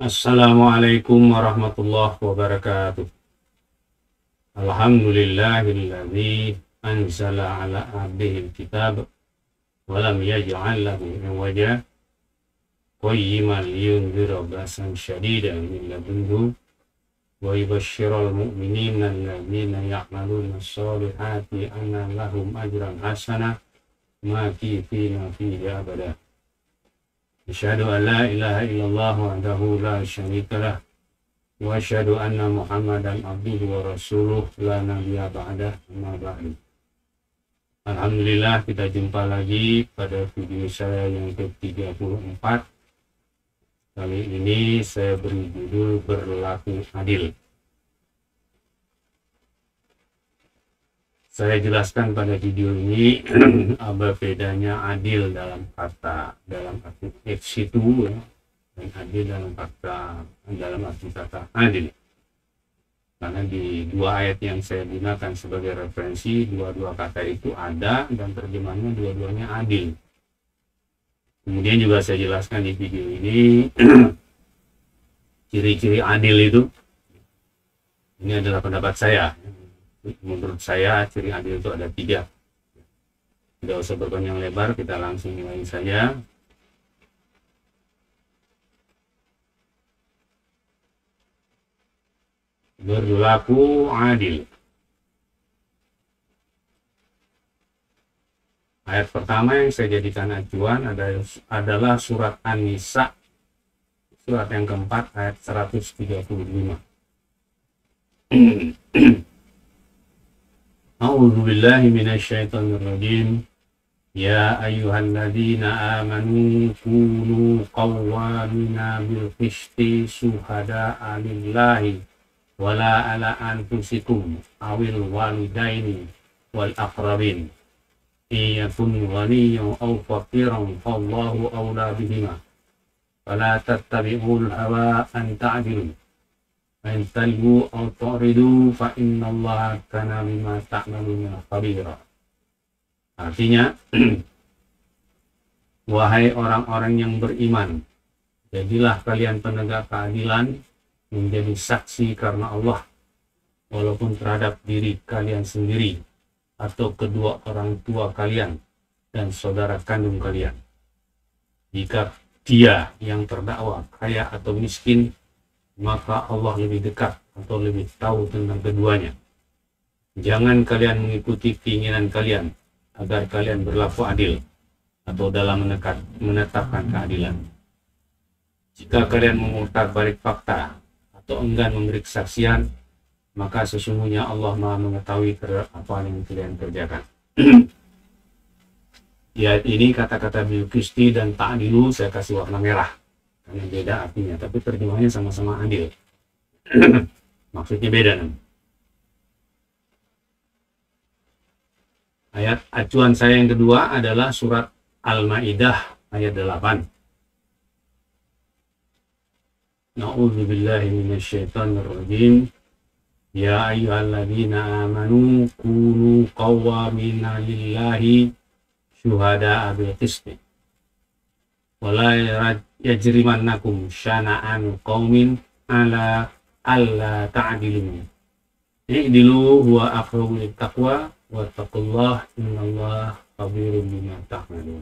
Assalamualaikum warahmatullahi wabarakatuh. Alhamdulillahilladzi anzala ala abdihil kitab wa lam yaj'al lahu iwaja qayyiman liyunzira ba'san syadidan min ladunhu wa yubashshiral mu'minina alladzina ya'maluna sholihati anna lahum ajran hasanah makithina fihi abada. Asyhadu an la ilaha illallah wahdahu la syarika lah wa asyhadu anna Muhammadan abduhu wa rasuluh la nabiyya ba'dah amma ba'du. Alhamdulillah, kita jumpa lagi pada video saya yang ke-34. Kali ini saya beri judul berlaku adil. Saya jelaskan pada video ini apa bedanya adil dalam arti ex-situ ya, dan adil dalam arti kata adil. Karena di dua ayat yang saya gunakan sebagai referensi, dua-dua kata itu ada dan terjemahannya dua-duanya adil. Kemudian juga saya jelaskan di video ini ciri-ciri adil itu. Ini adalah pendapat saya. Menurut saya ciri adil itu ada 3. Tidak usah berpanjang lebar, kita langsung mulai saja. Berlaku adil. Ayat pertama yang saya jadikan acuan adalah surat An-Nisa, surat yang keempat, ayat 135. A'udzu billahi minasyaitonir rajim. Ya ayyuhalladzina amanu kunu qawwamina bil qisti syuhada'a lillahi wala ala anfusikum awil walidaini wal aqrabin iyakun ghaniyyan aw faqiran fallahu awla bihima wala tattabi'ul hawa an ta'dilu in talbu aw tu'ridu fa innallaha kana bima ta'maluna khabira. Artinya, wahai orang-orang yang beriman, jadilah kalian penegak keadilan, menjadi saksi karena Allah, walaupun terhadap diri kalian sendiri atau kedua orang tua kalian dan saudara kandung kalian. Jika dia yang terdakwa kaya atau miskin, maka Allah lebih dekat atau lebih tahu tentang keduanya. Jangan kalian mengikuti keinginan kalian agar kalian berlaku adil atau dalam menetapkan keadilan. Jika kalian mengutarbalik fakta atau enggan memberi kesaksian, maka sesungguhnya Allah Maha mengetahui apa yang kalian kerjakan. Di ayat ini kata-kata bil qisti dan ta'dilu saya kasih warna merah karena beda artinya, tapi terjemahnya sama-sama adil. Maksudnya beda nih. Ayat acuan saya yang kedua adalah surat Al-Maidah ayat 8. Na'udzubillahi minasyaitonir rajim. Ya ayyuhalladzina amanu kunu qawwamina lillahi syuhada'a bil qisti wala yajrimannakum syana'an qaumin ala alla ta'dilu i'dilu huwa aqrabu littaqwa wattaqullah innallaha khabirun bima ta'malun.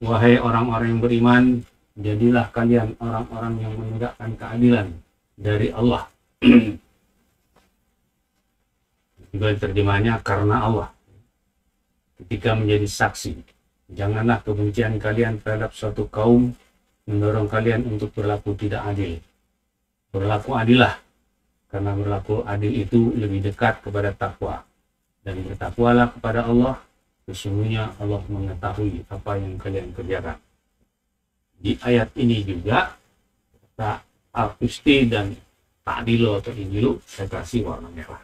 Wahai orang-orang yang beriman, jadilah kalian orang-orang yang menegakkan keadilan dari Allah. Juga terjemahnya karena Allah. Ketika menjadi saksi, janganlah kebencian kalian terhadap suatu kaum mendorong kalian untuk berlaku tidak adil. Berlaku adillah, karena berlaku adil itu lebih dekat kepada takwa. Dan bertakwalah kepada Allah, sesungguhnya Allah mengetahui apa yang kalian kerjakan. Di ayat ini juga kata al-qisti dan ta'dilu atau injilu saya kasih warna merah.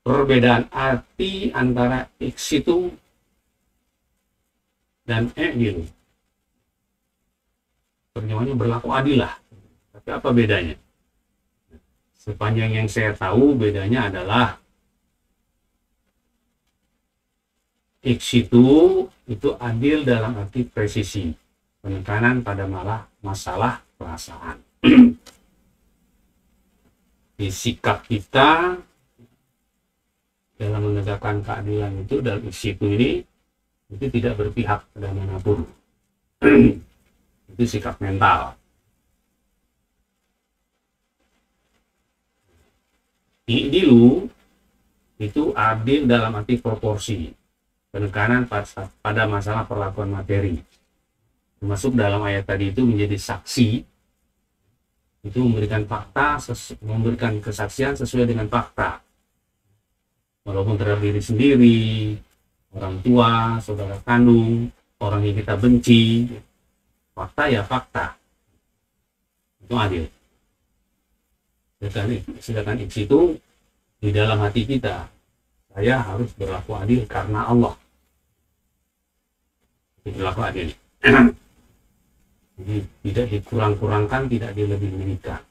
Perbedaan arti antara iksitu dan i'dilu. Terjemahnya berlaku adil lah. Tapi apa bedanya? Sepanjang yang saya tahu bedanya adalah itu adil dalam arti presisi, penekanan pada masalah perasaan. Di sikap kita dalam menegakkan keadilan itu dalam iksitu ini itu tidak berpihak pada manapun. Itu sikap mental. I'dilu itu adil dalam arti proporsi, penekanan pada masalah perlakuan materi. Termasuk dalam ayat tadi itu menjadi saksi, itu memberikan fakta, memberikan kesaksian sesuai dengan fakta. Walaupun terhadap diri sendiri, orang tua, saudara kandung, orang yang kita benci, fakta ya fakta. Itu adil. Sedangkan itu di dalam hati kita, saya harus berlaku adil karena Allah. Berlaku adil. Jadi tidak dikurang-kurangkan, tidak dilebih-lebihkan.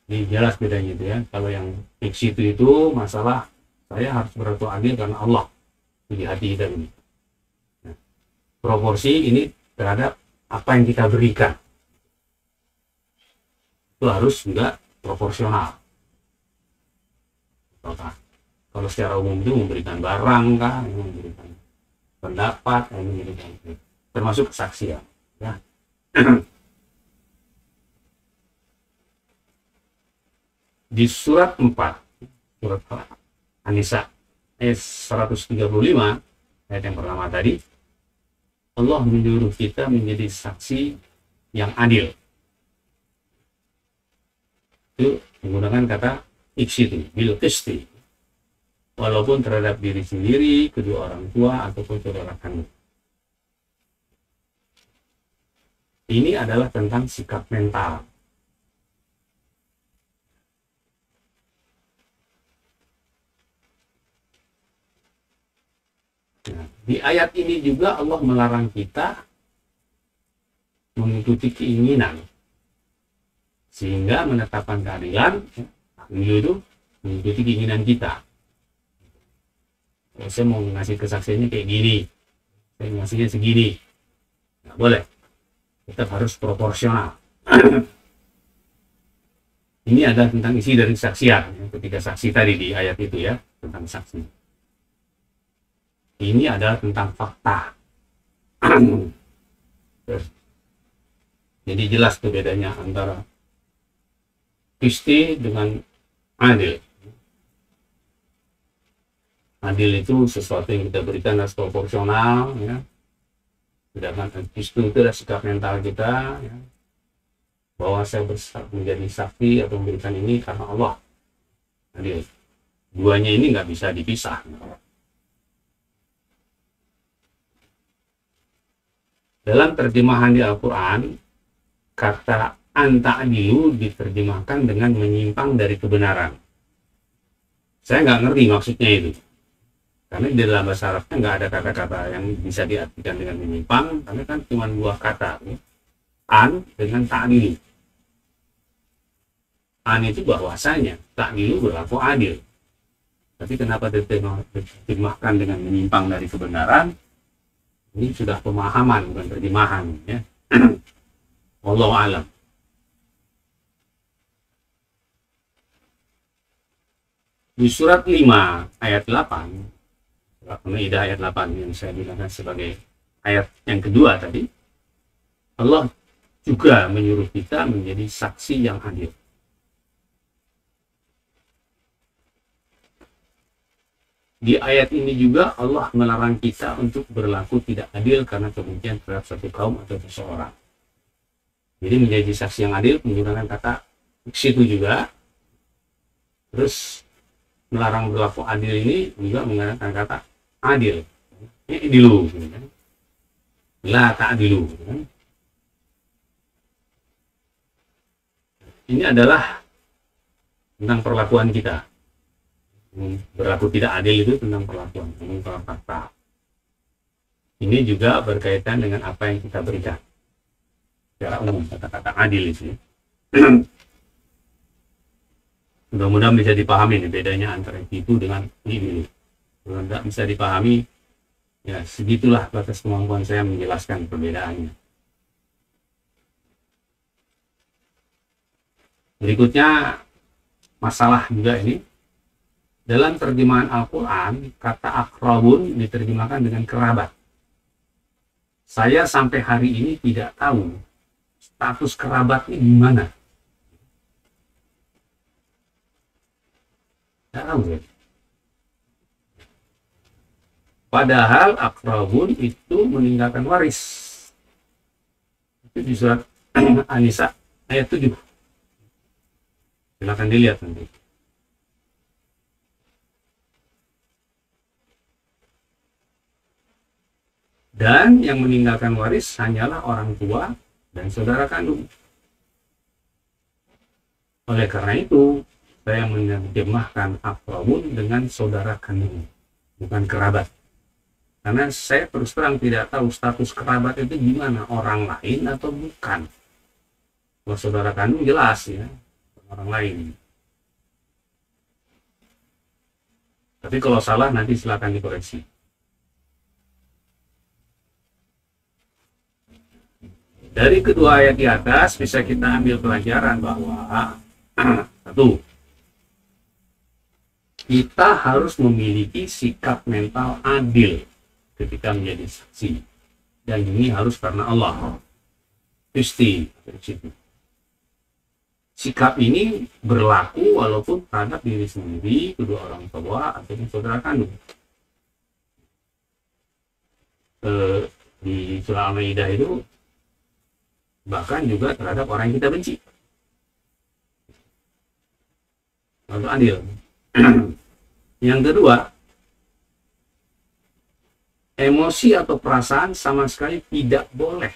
Jadi jelas bedanya itu ya. Kalau yang fiksi itu masalah saya harus berlaku adil karena Allah di hati kita ini. Nah, proporsi ini terhadap apa yang kita berikan itu harus juga proporsional. Kalau secara umum itu memberikan barang kan, memberikan pendapat, memberikan termasuk kesaksian ya. Di surat 4 surat An-Nisa ayat 135 ayat yang pertama tadi, Allah menyuruh kita menjadi saksi yang adil. Itu menggunakan kata iksitu, bil qisti. Walaupun terhadap diri sendiri, kedua orang tua, ataupun saudara kandung. Ini adalah tentang sikap mental. Nah, di ayat ini juga Allah melarang kita mengikuti keinginan, sehingga menetapkan keadilan itu mengikuti keinginan kita. Kalau saya mau ngasih kesaksiannya kayak gini, saya ngasihnya segini, nggak boleh. Tetap harus proporsional. Ini adalah tentang isi dari kesaksian. Ketika saksi tadi di ayat itu ya, tentang saksi. Ini adalah tentang fakta. Jadi jelas tuh bedanya antara qisti dengan adil. Adil itu sesuatu yang kita berikan harus proporsional ya. Sedangkan qisti itu adalah sikap mental kita ya. Bahwa saya menjadi saksi atau memberikan ini karena Allah. Adil. Duanya ini nggak bisa dipisah. Dalam terjemahan di Al-Quran, kata anta'dilu diterjemahkan dengan menyimpang dari kebenaran. Saya nggak ngerti maksudnya itu. Karena di dalam bahasa Arabnya nggak ada kata-kata yang bisa diartikan dengan menyimpang, karena kan cuma dua kata. An dengan ta'dilu. An itu bahwasanya, ta'dilu berlaku adil. Tapi kenapa diterjemahkan dengan menyimpang dari kebenaran? Ini sudah pemahaman, bukan terjemahan ya. Wallahu a'lam. Di surat 5 ayat 8, surat Al-Maidah ayat 8 yang saya gunakan sebagai ayat yang kedua tadi, Allah juga menyuruh kita menjadi saksi yang adil. Di ayat ini juga Allah melarang kita untuk berlaku tidak adil karena kebencian terhadap satu kaum atau seseorang. Jadi menjadi saksi yang adil menggunakan kata situ juga. Terus melarang berlaku adil ini juga menggunakan kata adil. Ini dilu. La ta'dilu. Ini adalah tentang perlakuan kita. Berlaku tidak adil itu tentang perlakuan, tentang fakta. Ini juga berkaitan dengan apa yang kita berikan. Secara umum kata-kata adil itu. Mudah-mudahan bisa dipahami nih bedanya antara itu dengan ini. Kalau tidak bisa dipahami, ya segitulah batas kemampuan saya menjelaskan perbedaannya. Berikutnya masalah juga ini. Dalam terjemahan Al-Quran, kata akrabun diterjemahkan dengan kerabat. Saya sampai hari ini tidak tahu status kerabatnya gimana. Tidak tahu ya. Padahal akrabun itu meninggalkan waris. Itu di surat An-Nisa ayat 7. Silakan dilihat nanti. Dan yang meninggalkan waris hanyalah orang tua dan saudara kandung. Oleh karena itu, saya menerjemahkan akrabun dengan saudara kandung, bukan kerabat. Karena saya terus terang tidak tahu status kerabat itu gimana, orang lain atau bukan. Kalau saudara kandung jelas ya, orang lain. Tapi kalau salah nanti silakan dikoreksi. Dari kedua ayat di atas bisa kita ambil pelajaran bahwa satu, kita harus memiliki sikap mental adil ketika menjadi saksi, dan ini harus karena Allah. Pasti sikap ini berlaku walaupun terhadap diri sendiri, kedua orang tua, ataupun saudara kandung. Di surah Al-Maidah itu bahkan juga terhadap orang yang kita benci. Lalu adil. Yang kedua, emosi atau perasaan sama sekali tidak boleh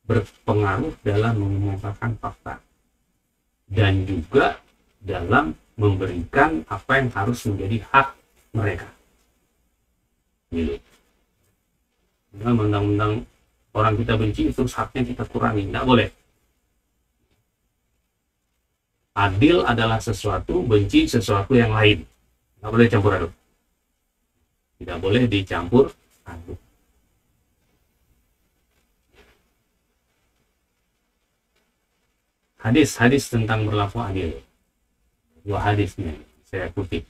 berpengaruh dalam mengungkapkan fakta dan juga dalam memberikan apa yang harus menjadi hak mereka. Gitu. Dalam undang-undang orang kita benci terus haknya kita kurangi, tidak boleh. Adil adalah sesuatu, benci sesuatu yang lain, tidak boleh campur aduk. Tidak boleh dicampur aduk. Hadis-hadis tentang berlaku adil. Dua hadisnya saya kutip.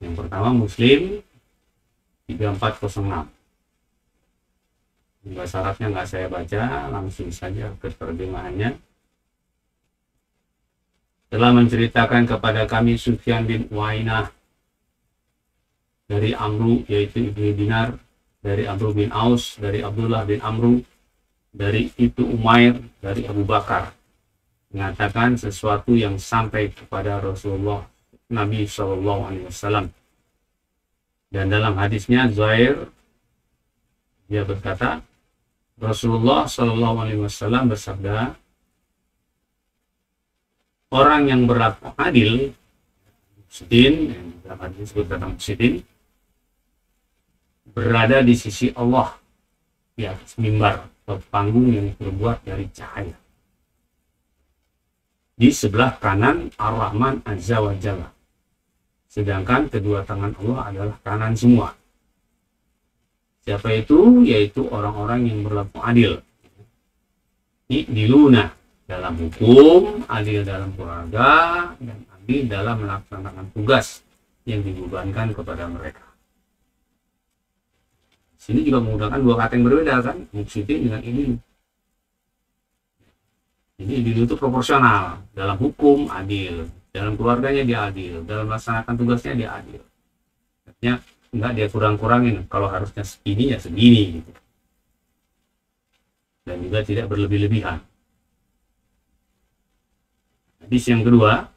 Yang pertama Muslim 3406. Juga syaratnya nggak saya baca, langsung saja ke terjemahannya. Telah menceritakan kepada kami Sufyan bin Uwainah dari Amru, yaitu Ibnu Dinar, dari Amru bin Aus, dari Abdullah bin Amru, dari Ibnu Umair, dari Abu Bakar, mengatakan sesuatu yang sampai kepada Rasulullah Nabi SAW. Dan dalam hadisnya Zuhair, dia berkata, Rasulullah SAW bersabda, orang yang berlaku adil, muqsitin, yang dalam hadis disebut kata muqsitin, berada di sisi Allah di atas mimbar atau panggung yang terbuat dari cahaya. Di sebelah kanan Ar-Rahman Azza wa Jalla. Sedangkan kedua tangan Allah adalah kanan semua. Siapa itu? Yaitu orang-orang yang berlaku adil. Diluna dalam hukum, adil dalam keluarga, dan adil dalam melaksanakan tugas yang dibebankan kepada mereka. Sini juga menggunakan dua kata yang berbeda kan, muqsitin dengan ini. Ini adil itu proporsional, dalam hukum adil, dalam keluarganya dia adil, dalam melaksanakan tugasnya dia adil. Artinya enggak dia kurang-kurangin, kalau harusnya segini ya segini gitu. Dan juga tidak berlebih-lebihan. Hadis yang kedua,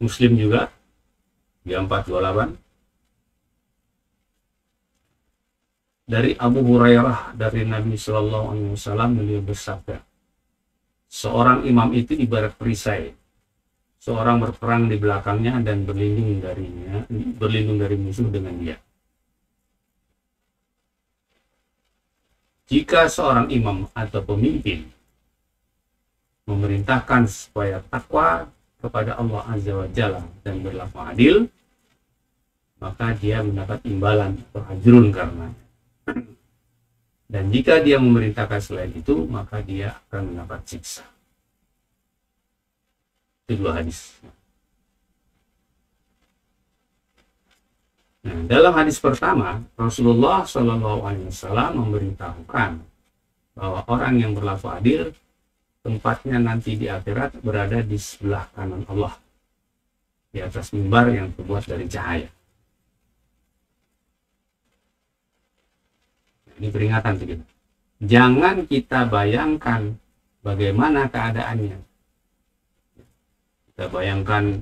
Muslim juga 3428, dari Abu Hurairah dari Nabi SAW, beliau bersabda, seorang imam itu ibarat perisai, seorang berperang di belakangnya dan berlindung dari musuh dengan dia. Jika seorang imam atau pemimpin memerintahkan supaya takwa kepada Allah Azza wa Jalla dan berlaku adil, maka dia mendapat imbalan atau ajrun karena. Dan jika dia memerintahkan selain itu, maka dia akan mendapat siksa. Itu dua hadis. Nah, dalam hadis pertama, Rasulullah SAW memberitahukan bahwa orang yang berlaku adil, tempatnya nanti di akhirat berada di sebelah kanan Allah, di atas mimbar yang terbuat dari cahaya. Ini peringatan begitu. Jangan kita bayangkan bagaimana keadaannya. Kita bayangkan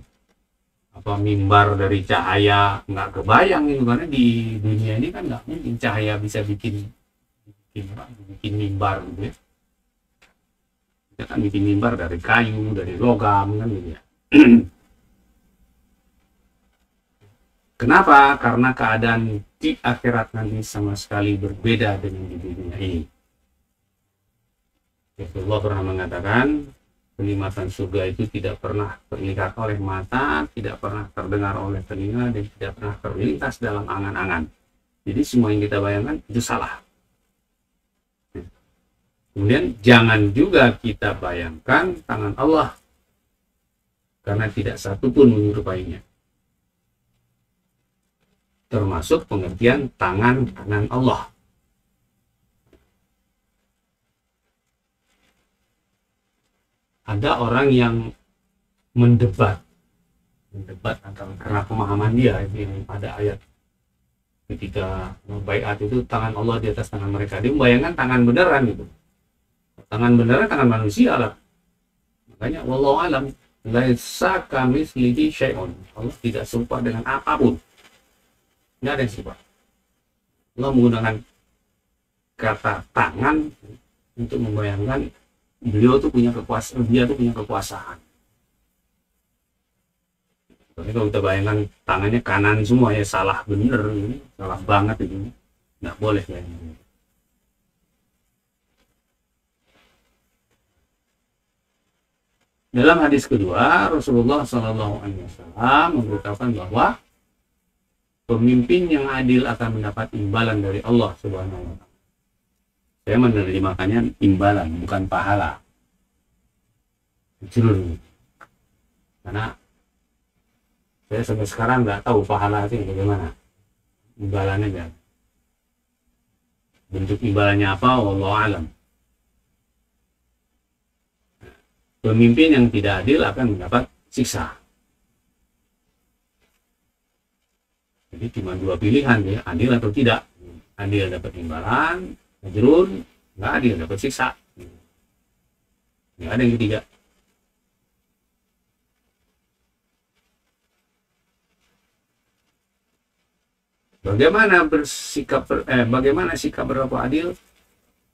mimbar dari cahaya, nggak kebayang itu, karena di dunia ini kan nggak mungkin cahaya bisa bikin mimbar gitu ya. Kita kan bikin mimbar dari kayu, dari logam kan gitu ya. Kenapa? Karena keadaan di akhirat nanti sama sekali berbeda dengan di dunia ini. Rasulullah pernah mengatakan, kenikmatan surga itu tidak pernah terlihat oleh mata, tidak pernah terdengar oleh telinga, dan tidak pernah terlintas dalam angan-angan. Jadi semua yang kita bayangkan itu salah. Kemudian jangan juga kita bayangkan tangan Allah, karena tidak satu pun menyerupainya. Termasuk pengertian tangan kanan Allah. Ada orang yang mendebat karena pemahaman dia ini pada ayat ketika baiat itu tangan Allah di atas tangan mereka. Dia membayangkan tangan beneran gitu. Tangan beneran tangan manusia lah. Makanya wallahu alam laisa kamitslihi syai'un. Allah tidak serupa dengan apapun. Nggak ada yang serupa. Allah menggunakan kata tangan untuk membayangkan beliau tuh punya kekuasaan, dia tuh punya kekuasaan. Tapi kalau kita bayangkan tangannya kanan semua ya salah bener, salah banget itu, nggak boleh kayaknya. Dalam hadis kedua, Rasulullah SAW memberitakan bahwa pemimpin yang adil akan mendapat imbalan dari Allah Subhanahu wa Ta'ala. Saya menerjemahkannya imbalan, bukan pahala. Jujur, karena saya sampai sekarang nggak tahu pahala itu bagaimana, imbalannya kan. Bentuk imbalannya apa, wallahu alam. Pemimpin yang tidak adil akan mendapat siksa. Jadi cuma dua pilihan ya, adil atau tidak. Adil dapat imbalan, ajrun, nggak adil dapat siksa. Nggak ada yang ketiga. Bagaimana sikap berlaku adil?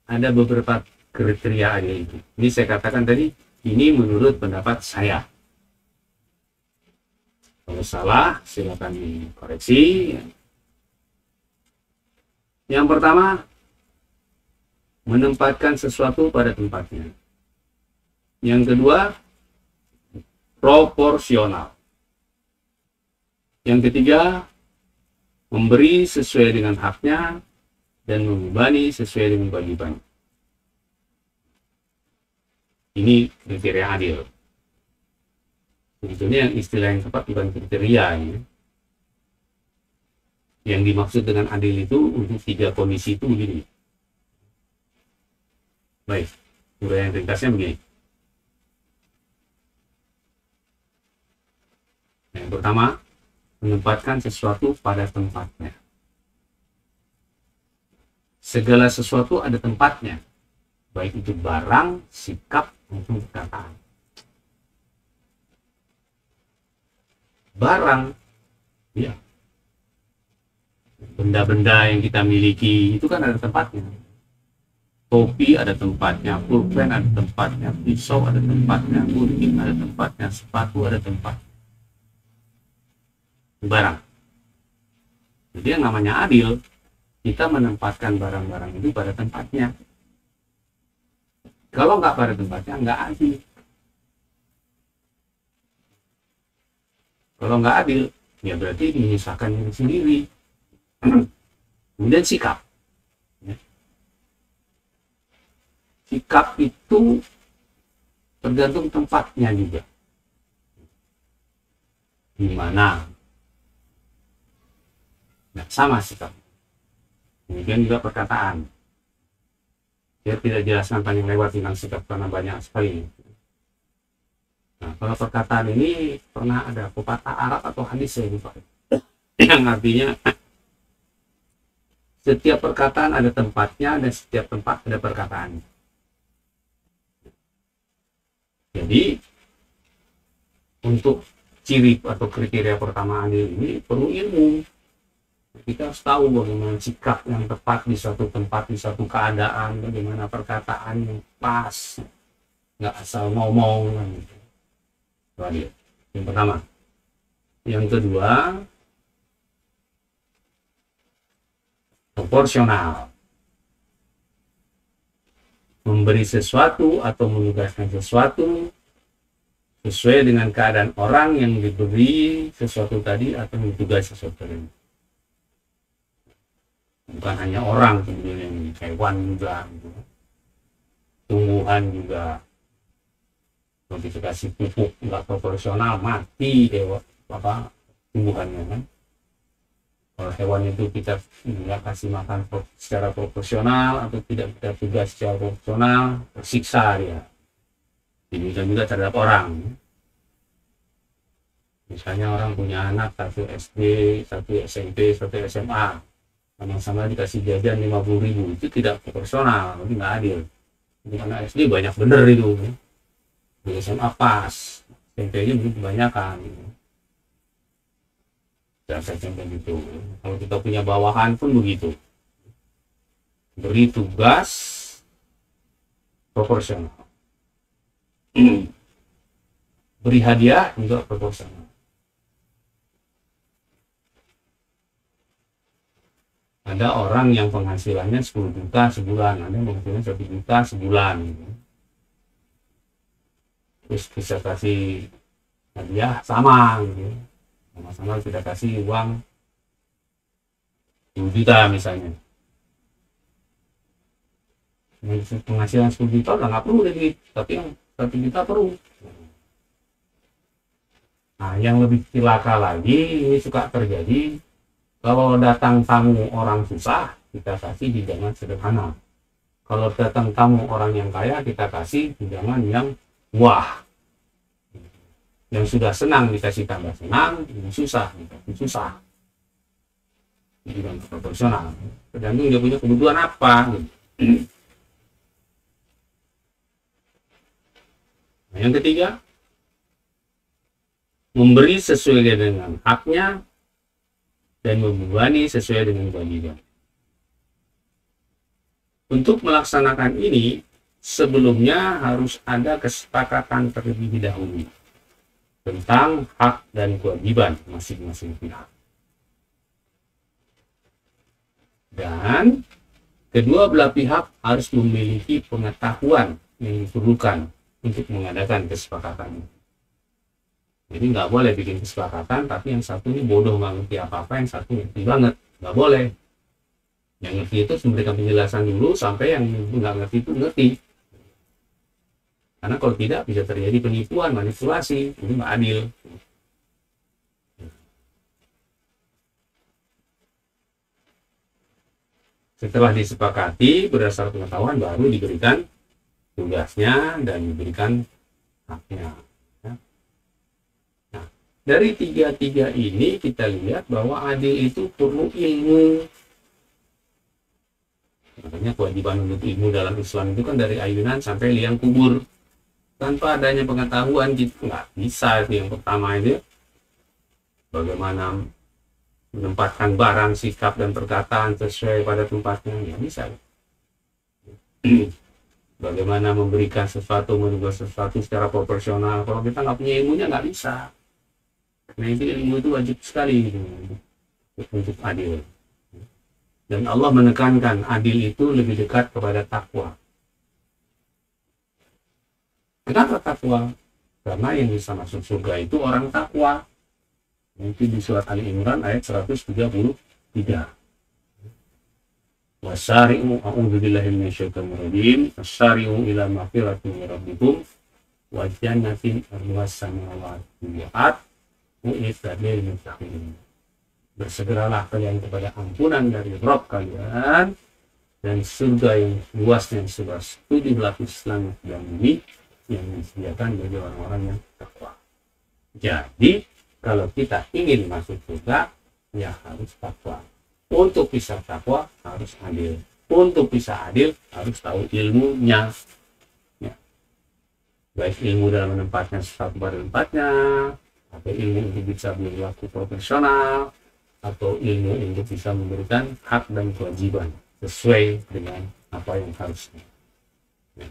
Ada beberapa kriteria adil itu. Ini saya katakan tadi, ini menurut pendapat saya. Kalau salah, silakan dikoreksi. Yang pertama, menempatkan sesuatu pada tempatnya. Yang kedua, proporsional. Yang ketiga, memberi sesuai dengan haknya dan membebani sesuai dengan kewajibannya. Ini kriteria adil. Sebetulnya yang istilah yang tepat bukan kriteria ya. Yang dimaksud dengan adil itu untuk tiga kondisi itu begini. Baik, uraian ringkasnya begini. Yang pertama, menempatkan sesuatu pada tempatnya. Segala sesuatu ada tempatnya, baik itu barang, sikap, maupun perkataan. Barang, ya, benda-benda yang kita miliki itu kan ada tempatnya. Topi ada tempatnya, pulpen ada tempatnya, pisau ada tempatnya, gunting ada tempatnya, sepatu ada tempatnya. Barang. Jadi yang namanya adil, kita menempatkan barang-barang itu pada tempatnya. Kalau nggak pada tempatnya, nggak adil. Kalau nggak adil, ya berarti menyusahkan diri sendiri. Kemudian sikap. Sikap itu tergantung tempatnya juga. Di mana? Nah, sama sikap. Kemudian juga perkataan. Saya tidak jelaskan panjang lebar tentang sikap karena banyak sekali. Nah, kalau perkataan ini pernah ada pepatah Arab atau hadis saya lupa, yang artinya setiap perkataan ada tempatnya dan setiap tempat ada perkataan. Jadi untuk ciri atau kriteria pertama adil ini perlu ilmu. Kita harus tahu bagaimana sikap yang tepat di suatu tempat, di suatu keadaan, bagaimana perkataan yang pas, nggak asal ngomong. Itu adil. Yang pertama. Yang kedua, proporsional. Memberi sesuatu atau menugaskan sesuatu sesuai dengan keadaan orang yang diberi sesuatu tadi atau ditugas sesuatu tadi. Bukan hanya orang, kemudian yang hewan juga, tumbuhan juga. Kalau kita kasih pupuk nggak proporsional, mati tumbuhannya kan. Kalau hewan itu kita nggak kasih makan secara proporsional atau tidak kita tugas secara proporsional, tersiksa dia. Demikian juga terhadap orang. Misalnya orang punya anak, satu SD, satu SMP, satu SMA, sama-sama dikasih jajan 50.000, itu tidak proporsional, itu nggak adil. Untuk anak SD banyak bener itu, di SMA pas, SMP-nya mungkin kebanyakan. Saya contoh gitu. Kalau kita punya bawahan pun begitu. Beri tugas proporsional. Beri hadiah juga proporsional. Ada orang yang penghasilannya 10 juta sebulan, ada yang penghasilannya 1 juta sebulan. Terus bisa kasih hadiah sama gitu. Sama-sama kita kasih uang 10 juta misalnya. Penghasilan 10 juta udah nggak perlu lagi, tapi yang 1 juta perlu. Nah, yang lebih celaka lagi, ini suka terjadi kalau datang tamu orang susah, kita kasih hidangan sederhana. Kalau datang tamu orang yang kaya, kita kasih hidangan yang wah. Yang sudah senang dikasih tambah senang, yang susah dikasih susah. Ini kan proporsional. Tergantung dia punya kebutuhan apa. Nah, yang ketiga, memberi sesuai dengan haknya dan membebani sesuai dengan kewajiban. Untuk melaksanakan ini, sebelumnya harus ada kesepakatan terlebih dahulu tentang hak dan kewajiban masing-masing pihak. Dan kedua belah pihak harus memiliki pengetahuan yang diperlukan untuk mengadakan kesepakatan. Jadi nggak boleh bikin kesepakatan, tapi yang satu ini bodoh nggak ngerti apa-apa, yang satu ngerti banget. Nggak boleh. Yang ngerti itu memberikan penjelasan dulu, sampai yang nggak ngerti itu ngerti. Karena kalau tidak bisa terjadi penipuan, manipulasi, itu nggak adil. Setelah disepakati berdasar pengetahuan, baru diberikan tugasnya dan diberikan haknya. Nah, dari tiga-tiga ini kita lihat bahwa adil itu perlu ilmu. Makanya kewajiban untuk ilmu dalam Islam itu kan dari ayunan sampai liang kubur. Tanpa adanya pengetahuan kita nggak bisa. Itu yang pertama itu, bagaimana menempatkan barang, sikap dan perkataan sesuai pada tempatnya, nggak bisa. Bagaimana memberikan sesuatu, menugas sesuatu secara proporsional, kalau kita nggak punya ilmunya nggak bisa. Nah, itu ilmu itu wajib sekali gitu, untuk adil. Dan Allah menekankan adil itu lebih dekat kepada takwa. Kenapa takwa? Karena yang bisa masuk surga itu orang takwa. Itu di surat Ali Imran ayat 133. Wasari'u a'udzubillahi minasyaitonir rajim. Wasari'u ila maghfiratin min rabbikum wa jannatin arduhas samawati wal ardh u'iddat lil muttaqin. Bersegeralah kalian kepada ampunan dari Rabb kalian dan surga yang luasnya seluas 7 lapis langit dan bumi yang disediakan bagi orang-orang yang takwa. Jadi kalau kita ingin masuk surga, ya harus takwa. Untuk bisa takwa harus adil. Untuk bisa adil harus tahu ilmunya. Ya. Baik ilmu dalam menempatkan sesuatu pada tempatnya, atau ilmu untuk bisa berlaku profesional, atau ilmu untuk bisa memberikan hak dan kewajiban sesuai dengan apa yang harusnya. Ya.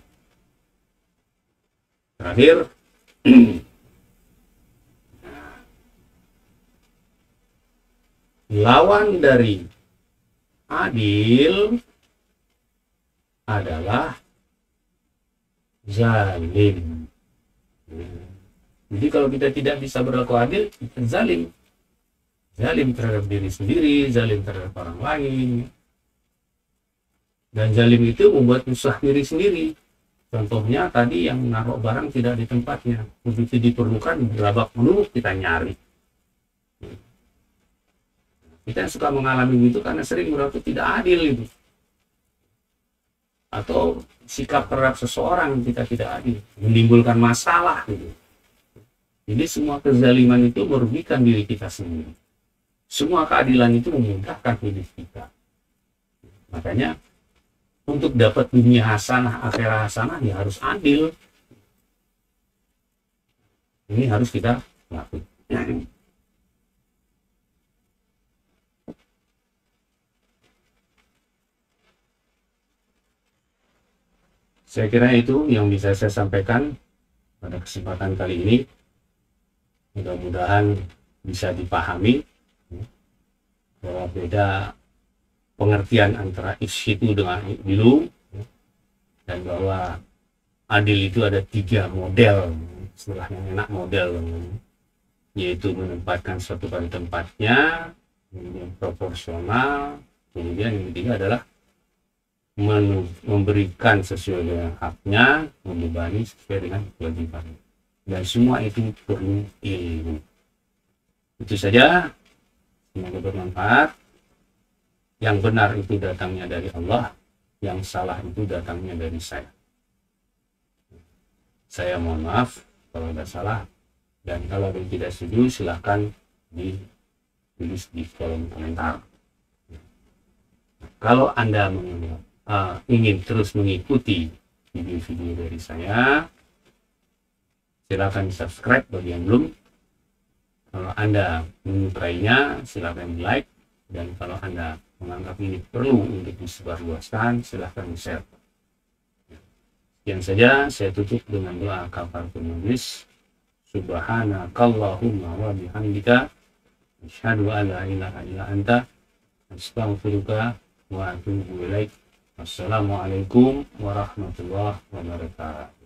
Terakhir, lawan dari adil adalah zalim. Jadi kalau kita tidak bisa berlaku adil, kita zalim. Zalim terhadap diri sendiri, zalim terhadap orang lain. Dan zalim itu membuat susah diri sendiri. Contohnya tadi yang naruh barang tidak di tempatnya. Begitu diperlukan, berabak menurut kita nyari. Kita suka mengalami itu karena sering merasa tidak adil itu. Atau sikap terhadap seseorang kita tidak adil, menimbulkan masalah gitu. Jadi semua kezaliman itu merugikan diri kita sendiri. Semua keadilan itu memudahkan hidup kita. Makanya untuk dapat dunia hasanah, akhirat hasanah ya harus adil. Ini harus kita lakukan. Saya kira itu yang bisa saya sampaikan pada kesempatan kali ini. Mudah-mudahan bisa dipahami bahwa beda pengertian antara isyhidu dengan i'dilu, dan bahwa adil itu ada 3 model, istilah yang enak model, yaitu menempatkan sesuatu pada tempatnya, kemudian proporsional, kemudian yang ketiga adalah memberikan sesuai dengan haknya, membebani sesuai dengan kewajibannya. Dan semua itu perlu ilmu. Itu saja, semoga bermanfaat. Yang benar itu datangnya dari Allah, yang salah itu datangnya dari saya. Saya mohon maaf kalau ada salah, dan kalau ada yang tidak setuju silahkan ditulis di kolom komentar. Kalau Anda ingin terus mengikuti video-video dari saya, silakan subscribe bagi yang belum. Kalau Anda menyukainya, silakan like, dan kalau Anda menganggap ini perlu untuk disebarluaskan, silakan share. Sekian saja, saya tutup dengan doa kafaratul majlis. Subhanakallahumma wa bihamdika asyhadu an la ilaha illa anta astaghfiruka wa atubu ilaik. Assalamualaikum warahmatullahi wabarakatuh.